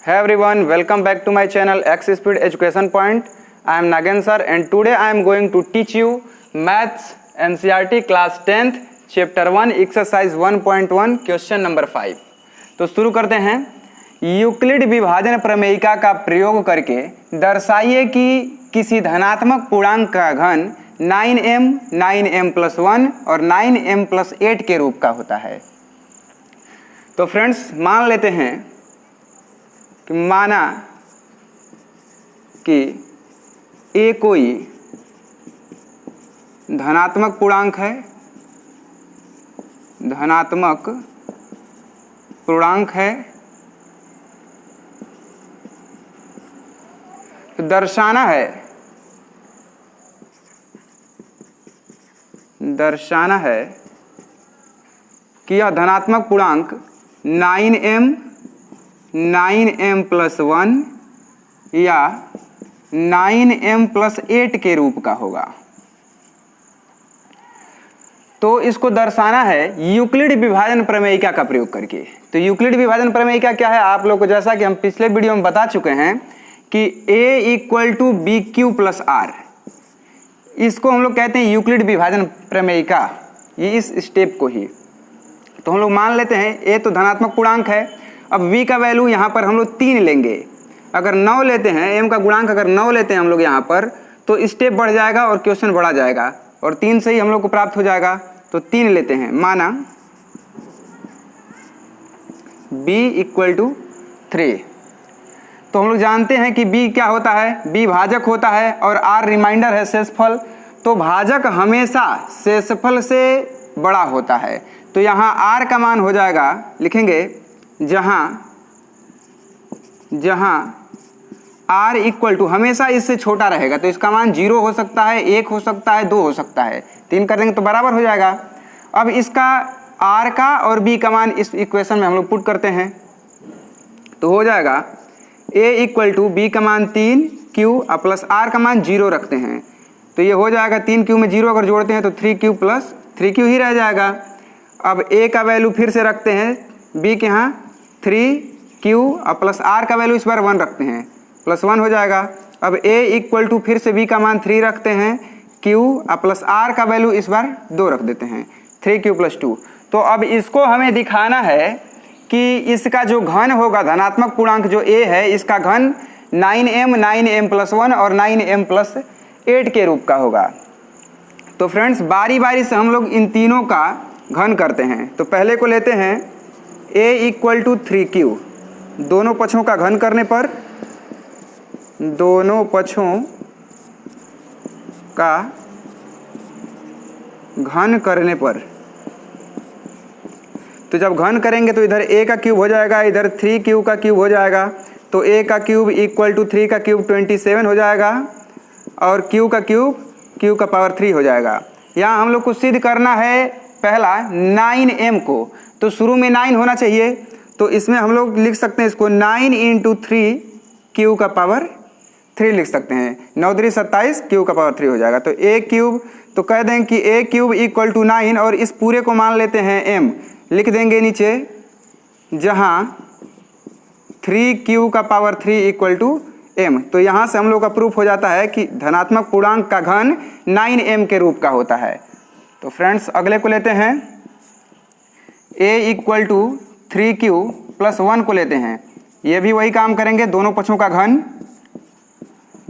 Hey everyone, welcome back to my channel X Speed Education Point. I am Nagen sir and today I am going to teach you Maths NCERT class 10th chapter 1 exercise 1.1 question number 5. तो शुरू करते हैं। Euclid विभाजन प्रमेयिका का प्रयोग करके दर्शाइए कि किसी धनात्मक पूर्णांक का घन 9m, 9m+1 और 9m+8 के रूप का होता है। तो फ्रेंड्स मान लेते हैं कि माना कि ए कोई धनात्मक पूर्णांक है, धनात्मक पूर्णांक है, तो दर्शाना है कि यह धनात्मक पूर्णांक 9m, 9m+1 या 9m+8 के रूप का होगा। तो इसको दर्शाना है यूक्लिड विभाजन प्रमेयिका का प्रयोग करके। तो यूक्लिड विभाजन प्रमेयिका क्या है, आप लोग को जैसा कि हम पिछले वीडियो में बता चुके हैं कि a = bq+r, इसको हम लोग कहते हैं यूक्लिड विभाजन प्रमेयिका, ये इस स्टेप को ही। तो हम लोग मान लेते हैं a तो धनात्मक पूर्णांक है। अब v का वैल्यू यहाँ पर हम लोग 3 लेंगे। अगर 9 लेते हैं, m का गुणांक अगर 9 लेते हैं हम लोग यहाँ पर, तो स्टेप बढ़ जाएगा और क्वेश्चन बढ़ा जाएगा और 3 से ही हम लोग को प्राप्त हो जाएगा। तो 3 लेते हैं, माना b = 3। तो हम लोग जानते हैं कि b क्या होता है, b भाजक होता है और r रिमाइंडर है, शेषफल। तो भाजक हमेशा शेषफल से बड़ा होता है। तो यहाँ r का मान हो जाएगा, लिखेंगे जहाँ r = हमेशा इससे छोटा रहेगा, तो इसका मान 0 हो सकता है, 1 हो सकता है, 2 हो सकता है। 3 कर देंगे तो बराबर हो जाएगा। अब इसका r का और b का मान इस इक्वेशन में हम लोग पुट करते हैं, तो हो जाएगा a = b का मान 3q प्लस r का मान 0 रखते हैं। तो ये हो जाएगा 3q में 0 अगर जोड़ते हैं तो 3q + 3q ही रह जाएगा। अब a का वैल्यू फिर से रखते हैं, b के यहाँ 3q प्लस r का वैल्यू इस बार 1 रखते हैं, +1 हो जाएगा। अब a = फिर से b का मान 3 रखते हैं, q प्लस r का वैल्यू इस बार 2 रख देते हैं, 3q + 2। तो अब इसको हमें दिखाना है कि इसका जो घन होगा, धनात्मक पूर्णांक जो a है, इसका घन 9m, 9m+1 और 9m+8 के रूप का होगा। तो फ्रेंड्स बारी बारी से हम लोग इन तीनों का घन करते हैं। तो पहले को लेते हैं a = 3q, दोनों पक्षों का घन करने पर, दोनों पक्षों का घन करने पर, तो जब घन करेंगे तो इधर a का क्यूब हो जाएगा, इधर 3q का क्यूब हो जाएगा। तो a का क्यूब = 3 का क्यूब 27 हो जाएगा और q का क्यूब q का पावर 3 हो जाएगा। यहाँ हम लोग को सिद्ध करना है पहला 9m को, तो शुरू में 9 होना चाहिए। तो इसमें हम लोग लिख सकते हैं इसको 9 × 3 q का पावर 3 लिख सकते हैं, 9 × 3 = 27, q का पावर 3 हो जाएगा। तो a³ तो कह दें कि a³ = 9 और इस पूरे को मान लेते हैं m, लिख देंगे नीचे, जहाँ 3q का पावर 3 = m। तो यहाँ से हम लोग का प्रूफ हो जाता है कि धनात्मक पूर्णांक का घन 9m के रूप का होता है। तो फ्रेंड्स अगले को लेते हैं, a = 3q + 1 को लेते हैं। ये भी वही काम करेंगे, दोनों पक्षों का घन,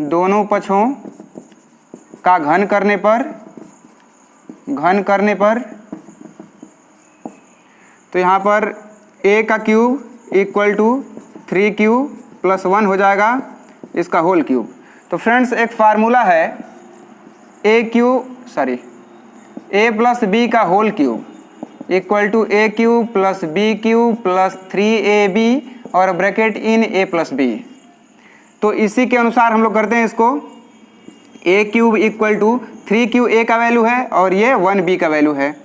दोनों पक्षों का घन करने पर, तो यहाँ पर a का क्यूब = 3q + 1 हो जाएगा, इसका होल क्यूब। तो फ्रेंड्स एक फार्मूला है a + b का whole cube = a³ + b³ + 3ab और ब्रैकेट इन a + b। तो इसी के अनुसार हम लोग करते हैं इसको, a³ = 3q a का वैल्यू है और ये 1b का वैल्यू है।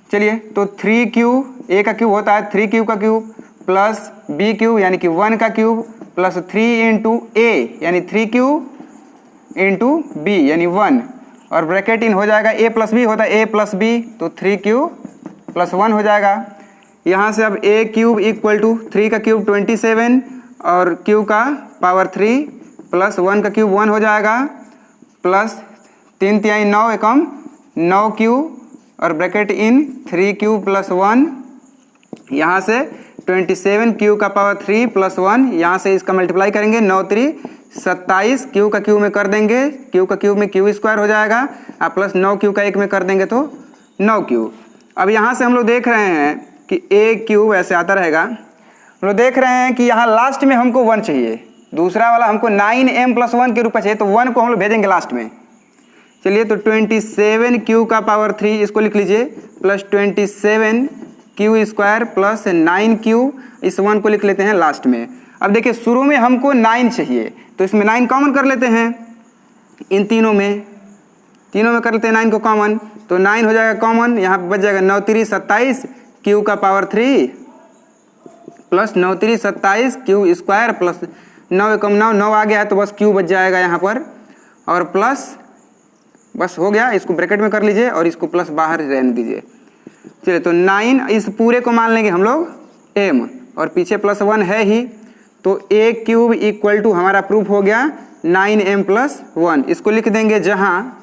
चलिए, तो 3q a का क्यूब होता है 3q का क्यूब प्लस b³ यानी कि 1 का क्यूब प्लस 3 × a यानी 3q × b यानी 1 और ब्रैकेट इन हो जाएगा a + b होता है a + b, तो 3q + 1 हो जाएगा। यहाँ से अब a³ = 3 का क्यूब 27 और क्यू का पावर 3 प्लस 1 का क्यूब 1 हो जाएगा, प्लस 3 तिहाई 9 एकम 9 क्यू और ब्रैकेट इन 3 क्यू प्लस 1, यहाँ से 27 क्यू का पावर 3 प्लस 1, यहाँ से इसका मल्टीप्लाई करेंगे 9 3 27, क्यू का क्यू में कर देंगे, क्यू का क्यूब में क्यू स्क्वायर हो जाएगा, और प्लस 9 क्यू का 1 में कर देंगे तो 9 क्यू। अब यहाँ से हम लोग देख रहे हैं कि ए क्यूब ऐसे आता रहेगा। हम लोग देख रहे हैं कि यहाँ लास्ट में हमको 1 चाहिए, दूसरा वाला हमको 9m प्लस 1 के रूप में चाहिए, तो 1 को हम लोग भेजेंगे लास्ट में। चलिए तो 27 क्यू का पावर 3 इसको लिख लीजिए, plus 27 Q square plus 9 Q, इस 1 को लिख लेते हैं लास्ट में। अब देखिए शुरू में हमको 9 चाहिए, तो इसमें 9 कॉमन कर लेते हैं, इन तीनों में कर लेते हैं 9 को कॉमन, तो 9 हो जाएगा कॉमन, यहाँ पे बच जाएगा 9 3 27 क्यू का power 3 plus 9 3 27 Q square plus 9 एकम 9, 9 आ गया है तो बस क्यू बच जाएगा यहाँ पर, और प्लस बस हो गया, इसको ब्रैकेट में कर लीजिए और इसको प्लस बाहर रहने दीजिए। चलिए तो 9 इस पूरे को मान लेंगे हम लोग m, और पीछे प्लस 1 है ही, तो a क्यूब इक्वल टू हमारा प्रूफ हो गया 9m प्लस 1। इसको लिख देंगे जहाँ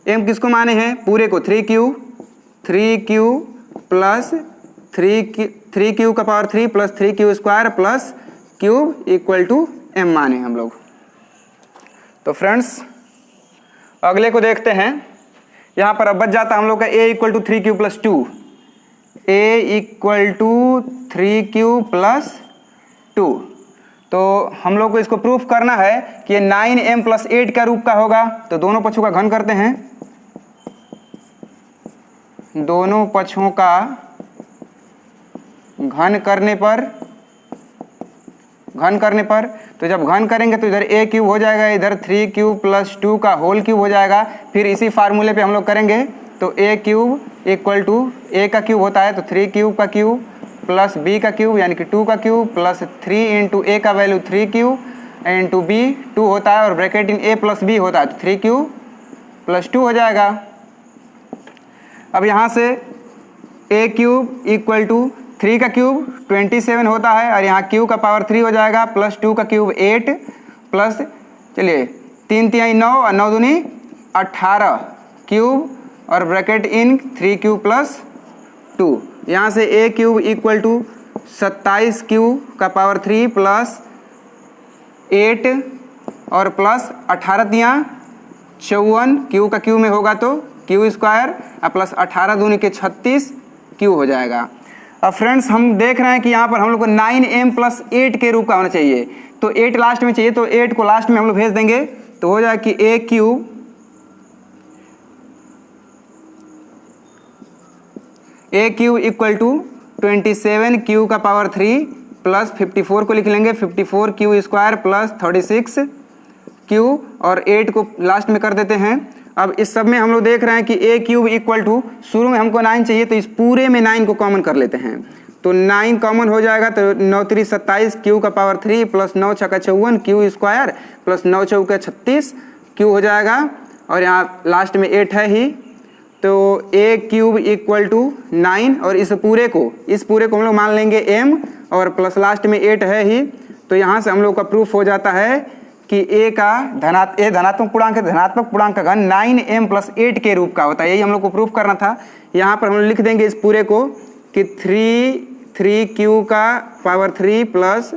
m किसको माने हैं, पूरे को 3 क्यू प्लस 3 क्यू का power 3 plus 3 q square plus cube equal to m माने हम लोग। तो फ्रेंड्स अगले को देखते हैं। यहाँ पर अब बच जाता हम लोग का a equal to 3 q plus 2, a equal to 3 q plus 2। तो हम लोग को इसको प्रूफ करना है कि ये 9m प्लस 8 का रूप का होगा, तो दोनों पक्षों का घन करते हैं, दोनों पक्षों का घन करने पर तो जब घन करेंगे तो इधर a क्यूब हो जाएगा, इधर 3 क्यूब प्लस 2 का होल क्यूब हो जाएगा। फिर इसी फार्मूले पे हम लोग करेंगे, तो a cube equal to a का क्यूब होता है तो 3 क्यूब का क्यूब प्लस b का क्यूब यानी कि 2 का क्यूब प्लस 3 इंटू a का वैल्यू 3 क्यूब इंटू b 2 होता है, और bracket in a plus b होता है तो 3 क्यूब प्लस 2 हो जाएगा। अब यहाँ से a क्यूब इक्वल टू 3 का क्यूब 27 होता है, और यहाँ क्यू का पावर 3 हो जाएगा, प्लस 2 का क्यूब 8 प्लस चलिए 3 तिहाई 9 और 9 दूनी 18 क्यूब और ब्रैकेट इन 3 क्यूब प्लस 2। यहाँ से a cube equal to 27 q का पावर 3 प्लस 8 और प्लस 18 तिहाई 54 क्यू का क्यू में होगा तो क्यू स्क्वायर और प्लस 18 दूनी के 36 क्यू हो जाएगा। अब फ्रेंड्स हम देख रहे हैं कि यहाँ पर हम लोग को 9m प्लस 8 के रूप का होना चाहिए, तो 8 लास्ट में चाहिए, तो 8 को लास्ट में हम लोग भेज देंगे, तो हो जाएगा कि a cube equal to 27 q का पावर 3 प्लस 54 को लिख लेंगे 54 क्यू स्क्वायर प्लस 36 क्यू और 8 को लास्ट में कर देते हैं। अब इस सब में हम लोग देख रहे हैं कि a क्यूब इक्वल टू शुरू में हमको 9 चाहिए, तो इस पूरे में 9 को कॉमन कर लेते हैं, तो 9 कॉमन हो जाएगा, तो 9 3 27 क्यू का पावर 3 प्लस 9 6 का 54 क्यू स्क्वायर प्लस 9 4 का 36 क्यू हो जाएगा, और यहाँ लास्ट में 8 है ही, तो a क्यूब इक्वल टू 9, और इस पूरे को हम लोग मान लेंगे m, और प्लस लास्ट में 8 है ही, तो यहाँ से हम लोग का प्रूफ हो जाता है कि a का धनात्मक पूर्णांक है, धनात्मक पूर्णांक का घन 9m प्लस 8 के रूप का होता है, यही हम लोग को प्रूफ करना था। यहाँ पर हम लोग लिख देंगे इस पूरे को कि 3 क्यू का power 3 plus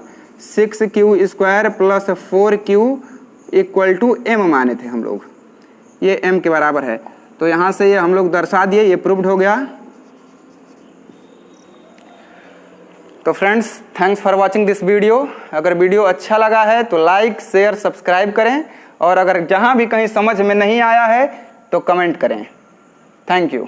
6 q square plus 4 q equal to m माने थे हम लोग, ये m के बराबर है, तो यहाँ से ये हम लोग दर्शा दिए, ये प्रूव्ड हो गया। तो friends thanks for watching this video. अगर वीडियो अच्छा लगा है तो लाइक शेयर सब्सक्राइब करें, और अगर जहाँ भी कहीं समझ में नहीं आया है तो कमेंट करें। Thank you.